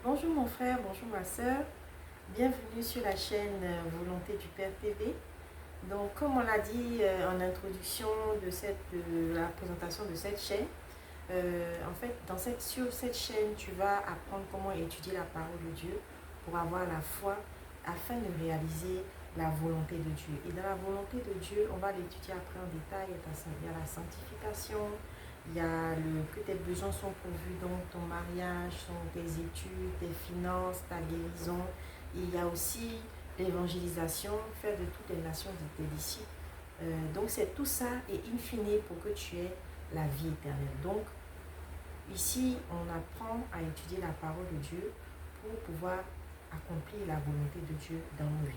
Bonjour mon frère, bonjour ma soeur. Bienvenue sur la chaîne Volonté du Père TV. Donc comme on l'a dit en introduction de la présentation de cette chaîne, en fait sur cette chaîne tu vas apprendre comment étudier la parole de Dieu pour avoir la foi afin de réaliser la volonté de Dieu. Et dans la volonté de Dieu, on va l'étudier après en détail. Il y a la sanctification, il y a que tes besoins sont pourvus, donc ton mariage, tes études, tes finances, ta guérison. Et il y a aussi l'évangélisation, faire de toutes les nations des disciples. Donc c'est tout ça et in fine pour que tu aies la vie éternelle. Donc ici on apprend à étudier la parole de Dieu pour pouvoir accomplir la volonté de Dieu dans nos vies.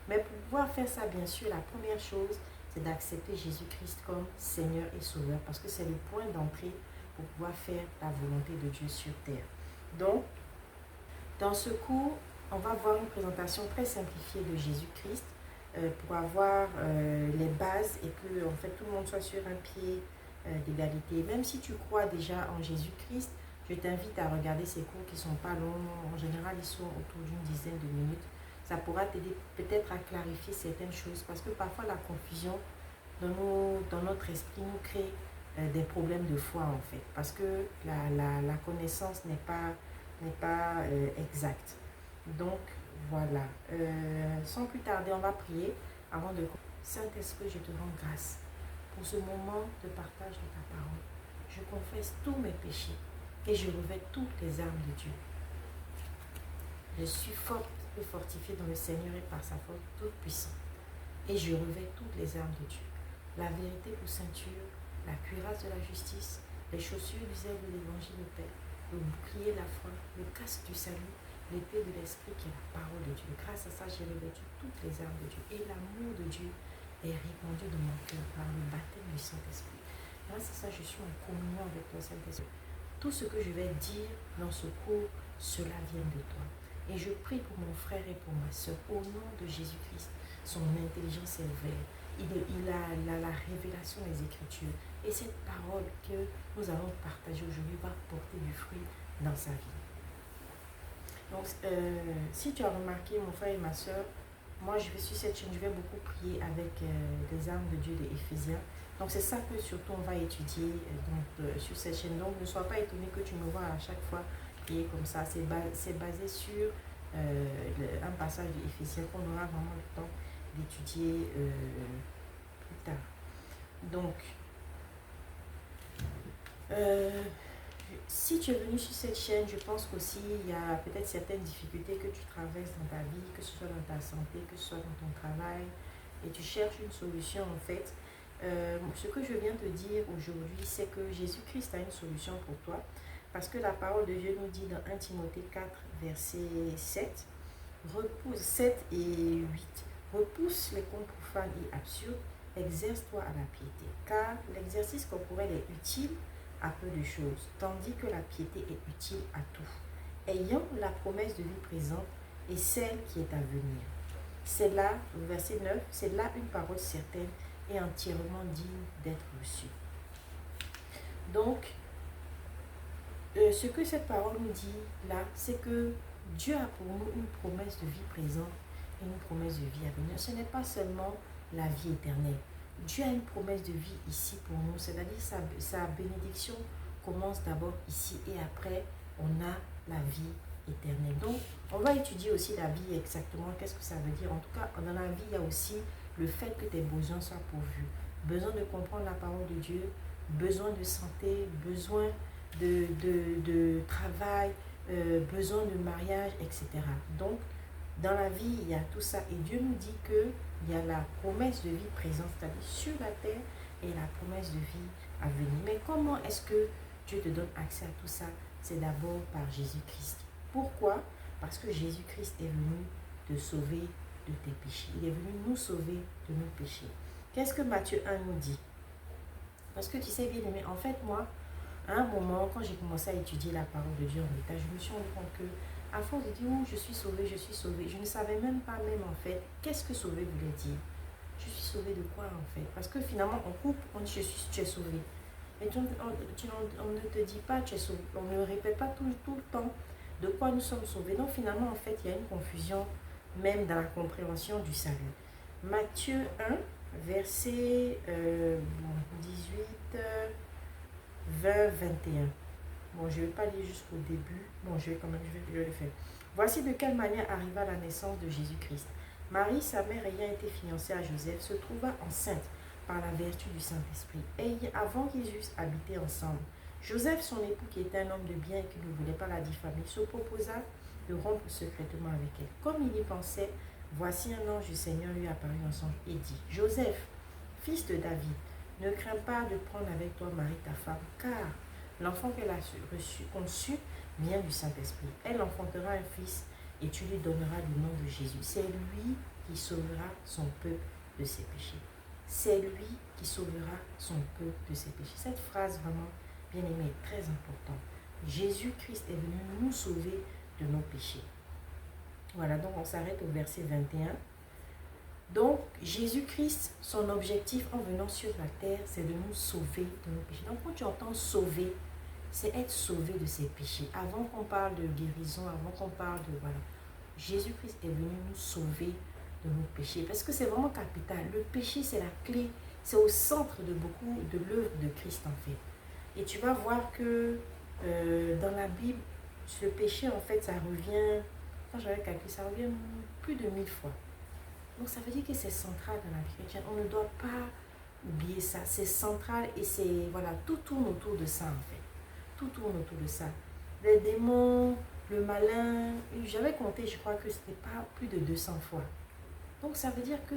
Mais pour pouvoir faire ça, bien sûr, la première chose, c'est d'accepter Jésus-Christ comme Seigneur et Sauveur, parce que c'est le point d'entrée pour pouvoir faire la volonté de Dieu sur terre. Donc, dans ce cours, on va voir une présentation très simplifiée de Jésus-Christ pour avoir les bases et que en fait, tout le monde soit sur un pied d'égalité. Même si tu crois déjà en Jésus-Christ, je t'invite à regarder ces cours qui ne sont pas longs. En général, ils sont autour d'une dizaine de minutes. Ça pourra t'aider peut-être à clarifier certaines choses parce que parfois la confusion dans notre esprit nous crée des problèmes de foi en fait. Parce que la connaissance n'est pas exacte. Donc voilà. Sans plus tarder, on va prier avant de... Saint-Esprit, je te rends grâce pour ce moment de partage de ta parole. Je confesse tous mes péchés et je revêt toutes les armes de Dieu. Je suis forte et fortifiée dans le Seigneur et par sa force toute puissante. Et je revêt toutes les armes de Dieu. La vérité pour ceinture, la cuirasse de la justice, les chaussures du zèle de l'évangile de paix, le bouclier de la foi, le casque du salut, l'épée de l'esprit qui est la parole de Dieu. Grâce à ça, j'ai revêtu toutes les armes de Dieu. Et l'amour de Dieu est répandu dans mon cœur par le baptême du Saint-Esprit. Grâce à ça, je suis en communion avec le Saint-Esprit. Tout ce que je vais dire dans ce cours, cela vient de toi. Et je prie pour mon frère et pour ma soeur, au nom de Jésus-Christ. Son intelligence est éveillée. Il a la révélation des Écritures. Et cette parole que nous allons partager aujourd'hui va porter du fruit dans sa vie. Donc, si tu as remarqué, mon frère et ma soeur, moi je vais sur cette chaîne, je vais beaucoup prier avec les armes de Dieu de Éphésiens. Donc c'est ça que surtout on va étudier sur cette chaîne. Donc ne sois pas étonné que tu me vois à chaque fois prier comme ça. C'est basé sur un passage de Éphésiens qu'on aura vraiment le temps d'étudier plus tard. Donc, si tu es venu sur cette chaîne, je pense qu'aussi il y a peut-être certaines difficultés que tu traverses dans ta vie, que ce soit dans ta santé, que ce soit dans ton travail, et tu cherches une solution en fait. Ce que je viens te dire aujourd'hui, c'est que Jésus-Christ a une solution pour toi, parce que la parole de Dieu nous dit dans 1 Timothée 4, verset 7, repousse 7 et 8, repousse les contes profanes et absurdes, exerce-toi à la piété, car l'exercice corporel est utile à peu de choses, tandis que la piété est utile à tout, ayant la promesse de vie présente et celle qui est à venir. C'est là, verset 9, c'est là une parole certaine et entièrement digne d'être reçue. Donc, ce que cette parole nous dit là, c'est que Dieu a pour nous une promesse de vie présente et une promesse de vie à venir. Ce n'est pas seulement la vie éternelle. Dieu a une promesse de vie ici pour nous, c'est-à-dire sa bénédiction commence d'abord ici et après on a la vie éternelle. Donc on va étudier aussi la vie exactement, qu'est-ce que ça veut dire. En tout cas, dans la vie, il y a aussi le fait que tes besoins soient pourvus. Besoin de comprendre la parole de Dieu, besoin de santé, besoin de travail, besoin de mariage, etc. Donc, dans la vie, il y a tout ça. Et Dieu nous dit qu'il y a la promesse de vie présente, c'est-à-dire sur la terre, et la promesse de vie à venir. Mais comment est-ce que Dieu te donne accès à tout ça? C'est d'abord par Jésus-Christ. Pourquoi? Parce que Jésus-Christ est venu te sauver de tes péchés. Il est venu nous sauver de nos péchés. Qu'est-ce que Matthieu 1 nous dit? Parce que tu sais, bien aimé, en fait, moi, à un moment, quand j'ai commencé à étudier la parole de Dieu en état, je me suis rendu compte que, à force de dire, oh, je suis sauvé, je ne savais même pas en fait, qu'est-ce que sauvé voulait dire. Je suis sauvé de quoi en fait? Parce que finalement, on coupe, on dit, tu es sauvé. Mais on ne te dit pas, tu es sauvé. On ne répète pas tout le temps. De quoi nous sommes sauvés? Donc finalement, en fait, il y a une confusion même dans la compréhension du salut. Matthieu 1, verset 18, 20, 21. Bon, je ne vais pas lire jusqu'au début. Bon, je vais quand même, je vais le faire. Voici de quelle manière arriva la naissance de Jésus-Christ. Marie, sa mère, ayant été fiancée à Joseph, se trouva enceinte par la vertu du Saint-Esprit. Et avant qu'ils eussent habité ensemble, Joseph, son époux, qui était un homme de bien et qui ne voulait pas la diffamer, se proposa de rompre secrètement avec elle. Comme il y pensait, voici un ange du Seigneur lui apparut en songe et dit, Joseph, fils de David, ne crains pas de prendre avec toi Marie ta femme, car l'enfant qu'elle a conçu vient du Saint-Esprit. Elle enfantera un fils et tu lui donneras le nom de Jésus. C'est lui qui sauvera son peuple de ses péchés. C'est lui qui sauvera son peuple de ses péchés. Cette phrase vraiment, bien aimée, est très importante. Jésus-Christ est venu nous sauver de nos péchés. Voilà, donc on s'arrête au verset 21. Donc, Jésus-Christ, son objectif en venant sur la terre, c'est de nous sauver de nos péchés. Donc, quand tu entends sauver, c'est être sauvé de ses péchés. Avant qu'on parle de guérison, avant qu'on parle de... Voilà. Jésus-Christ est venu nous sauver de nos péchés. Parce que c'est vraiment capital. Le péché, c'est la clé. C'est au centre de beaucoup de l'œuvre de Christ, en fait. Et tu vas voir que dans la Bible, le péché, en fait, ça revient... Quand j'avais calculé, ça revient plus de 1000 fois. Donc, ça veut dire que c'est central dans la vie chrétienne. On ne doit pas oublier ça. C'est central et c'est... Voilà, tout tourne autour de ça, en fait. Tout tourne autour de ça. Les démons, le malin, j'avais compté, je crois que c'était pas plus de 200 fois. Donc ça veut dire que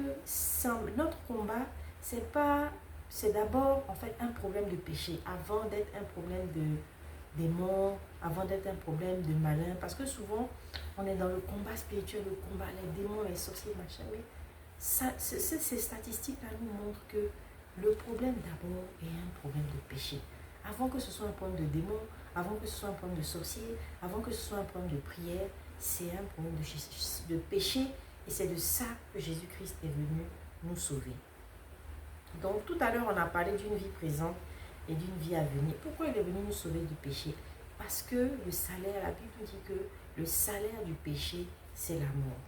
notre combat, c'est d'abord en fait un problème de péché, avant d'être un problème de démons, avant d'être un problème de malin. Parce que souvent, on est dans le combat spirituel, le combat, les démons, les sorciers, machin. Mais ces statistiques-là nous montrent que le problème d'abord est un problème de péché. Avant que ce soit un problème de démon, avant que ce soit un problème de sorcier, avant que ce soit un problème de prière, c'est un problème de péché et c'est de ça que Jésus-Christ est venu nous sauver. Donc tout à l'heure, on a parlé d'une vie présente et d'une vie à venir. Pourquoi il est venu nous sauver du péché? Parce que le salaire, la Bible dit que le salaire du péché, c'est la mort.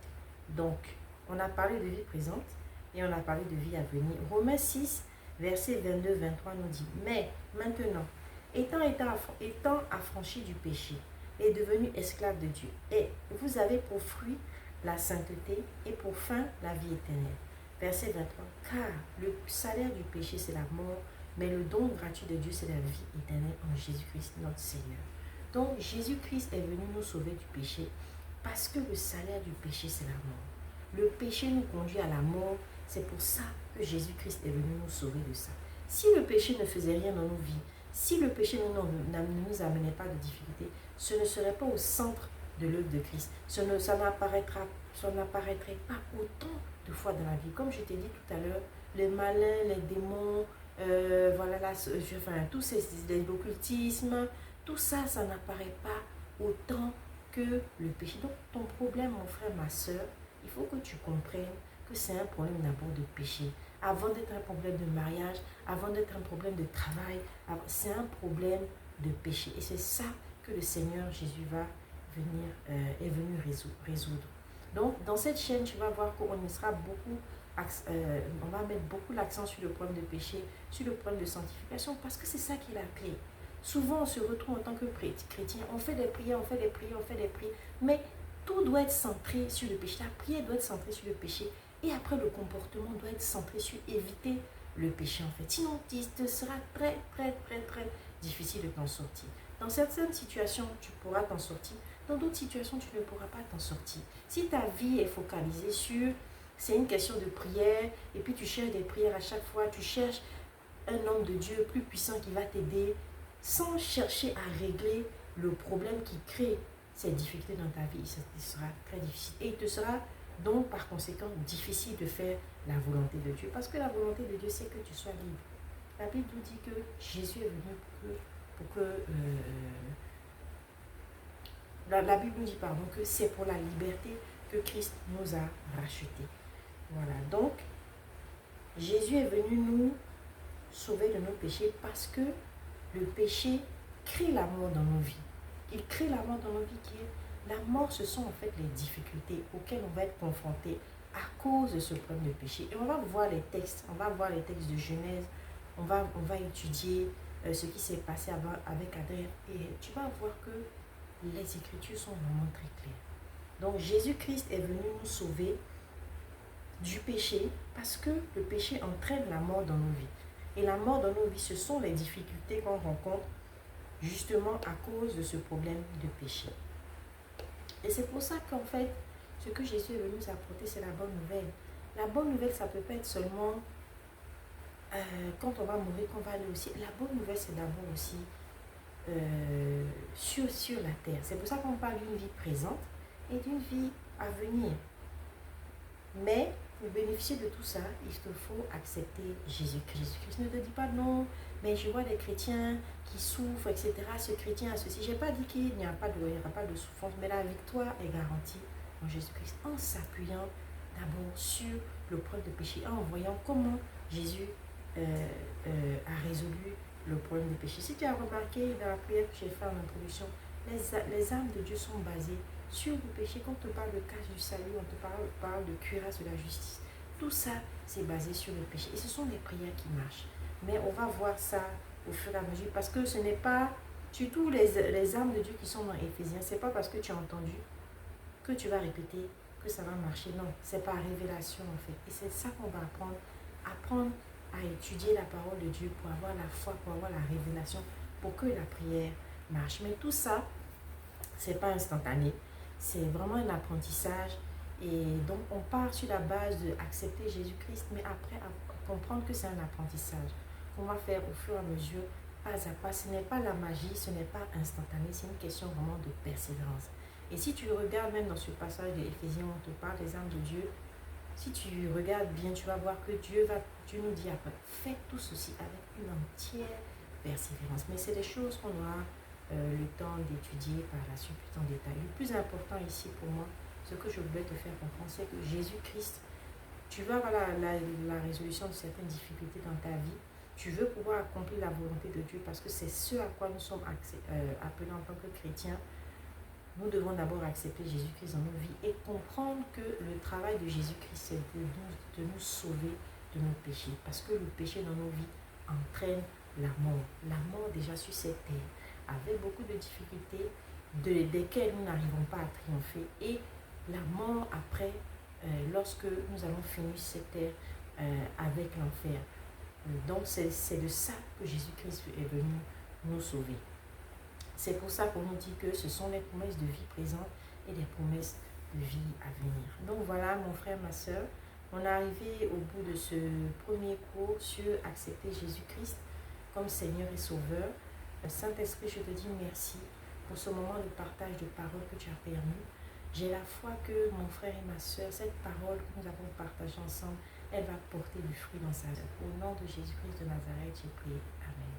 Donc, on a parlé de vie présente et on a parlé de vie à venir. Romains 6, verset 22-23 nous dit, mais maintenant, étant affranchi du péché et devenu esclave de Dieu, et vous avez pour fruit la sainteté et pour fin la vie éternelle. Verset 23, car le salaire du péché c'est la mort, mais le don gratuit de Dieu c'est la vie éternelle en Jésus-Christ notre Seigneur. Donc Jésus-Christ est venu nous sauver du péché parce que le salaire du péché c'est la mort. Le péché nous conduit à la mort, c'est pour ça que Jésus-Christ est venu nous sauver de ça. Si le péché ne faisait rien dans nos vies, si le péché ne nous amenait pas de difficultés, ce ne serait pas au centre de l'œuvre de Christ. Ça n'apparaîtrait pas autant de fois dans la vie. Comme je t'ai dit tout à l'heure, les malins, les démons, tous l'occultisme, tout ça, ça n'apparaît pas autant que le péché. Donc ton problème, mon frère, ma soeur, il faut que tu comprennes que c'est un problème d'abord de péché. Avant d'être un problème de mariage, avant d'être un problème de travail, c'est un problème de péché. Et c'est ça que le Seigneur Jésus est venu résoudre. Donc, dans cette chaîne, tu vas voir qu'on sera beaucoup, on va mettre beaucoup l'accent sur le problème de péché, sur le problème de sanctification, parce que c'est ça qui est la clé. Souvent, on se retrouve en tant que chrétien, on fait des prières, mais tout doit être centré sur le péché. La prière doit être centrée sur le péché. Et après, le comportement doit être centré sur éviter le péché, en fait. Sinon, il te sera très difficile de t'en sortir. Dans certaines situations, tu pourras t'en sortir. Dans d'autres situations, tu ne pourras pas t'en sortir. Si ta vie est focalisée sur, c'est une question de prière, et puis tu cherches des prières à chaque fois, tu cherches un homme de Dieu plus puissant qui va t'aider, sans chercher à régler le problème qui crée ces difficultés dans ta vie, ça sera très difficile. Et il te sera donc par conséquent difficile de faire la volonté de Dieu. Parce que la volonté de Dieu, c'est que tu sois libre. La Bible nous dit que Jésus est venu la Bible nous dit que c'est pour la liberté que Christ nous a rachetés. Voilà, donc Jésus est venu nous sauver de nos péchés parce que le péché crée la mort dans nos vies. Il crée la mort dans nos vies qui est La mort, ce sont en fait les difficultés auxquelles on va être confronté à cause de ce problème de péché. Et on va voir les textes, de Genèse, on va étudier ce qui s'est passé avec Adam, et tu vas voir que les Écritures sont vraiment très claires. Donc Jésus-Christ est venu nous sauver du péché parce que le péché entraîne la mort dans nos vies. Et la mort dans nos vies, ce sont les difficultés qu'on rencontre justement à cause de ce problème de péché. Et c'est pour ça qu'en fait, ce que Jésus est venu nous apporter, c'est la bonne nouvelle. La bonne nouvelle, ça ne peut pas être seulement quand on va mourir, qu'on va aller aussi. La bonne nouvelle, c'est d'abord aussi sur la terre. C'est pour ça qu'on parle d'une vie présente et d'une vie à venir. Mais pour bénéficier de tout ça, il te faut accepter Jésus-Christ. Jésus-Christ ne te dit pas non, mais je vois des chrétiens qui souffrent, etc. Ce chrétien a ceci. Je n'ai pas dit qu'il n'y aura pas de souffrance, mais la victoire est garantie en Jésus-Christ en s'appuyant d'abord sur le problème de péché, en voyant comment Jésus a résolu le problème de péché. Si tu as remarqué dans la prière que j'ai faite en introduction, les âmes de Dieu sont basées sur le péché. Quand on te parle de cache du salut, on te parle de cuirasse de la justice. Tout ça, c'est basé sur le péché. Et ce sont des prières qui marchent. Mais on va voir ça au fur et à mesure, parce que ce n'est pas, surtout les âmes de Dieu qui sont dans Éphésiens, ce n'est pas parce que tu as entendu que tu vas répéter que ça va marcher. Non, c'est par révélation en fait. Et c'est ça qu'on va apprendre à étudier la parole de Dieu pour avoir la foi, pour avoir la révélation, pour que la prière marche. Mais tout ça, c'est pas instantané. C'est vraiment un apprentissage. Et donc, on part sur la base d'accepter Jésus-Christ, mais après, à comprendre que c'est un apprentissage qu'on va faire au fur et à mesure, pas à pas. Ce n'est pas la magie, ce n'est pas instantané, c'est une question vraiment de persévérance. Et si tu regardes même dans ce passage de Éphésiens, on te parle des âmes de Dieu, si tu regardes bien, tu vas voir que Dieu nous dit après, faites tout ceci avec une entière persévérance. Mais c'est des choses qu'on aura le temps d'étudier par la suite plus en détail. Le plus important ici pour moi, ce que je voulais te faire comprendre, c'est que Jésus-Christ, tu veux avoir la résolution de certaines difficultés dans ta vie, tu veux pouvoir accomplir la volonté de Dieu parce que c'est ce à quoi nous sommes appelés en tant que chrétiens. Nous devons d'abord accepter Jésus-Christ dans nos vies et comprendre que le travail de Jésus-Christ, c'est de nous sauver de nos péchés. Parce que le péché dans nos vies entraîne la mort. La mort déjà sur cette terre, avec beaucoup de difficultés desquelles nous n'arrivons pas à triompher. Et la mort après, lorsque nous allons finir cette terre avec l'enfer. Donc c'est de ça que Jésus-Christ est venu nous sauver. C'est pour ça qu'on nous dit que ce sont les promesses de vie présente et les promesses de vie à venir. Donc voilà, mon frère, ma soeur, on est arrivé au bout de ce premier cours sur accepter Jésus-Christ comme Seigneur et Sauveur. Saint-Esprit, je te dis merci pour ce moment de partage de paroles que tu as permis. J'ai la foi que mon frère et ma soeur, cette parole que nous avons partagée ensemble, elle va porter du fruit dans sa vie. Au nom de Jésus-Christ de Nazareth, j'ai prié. Amen.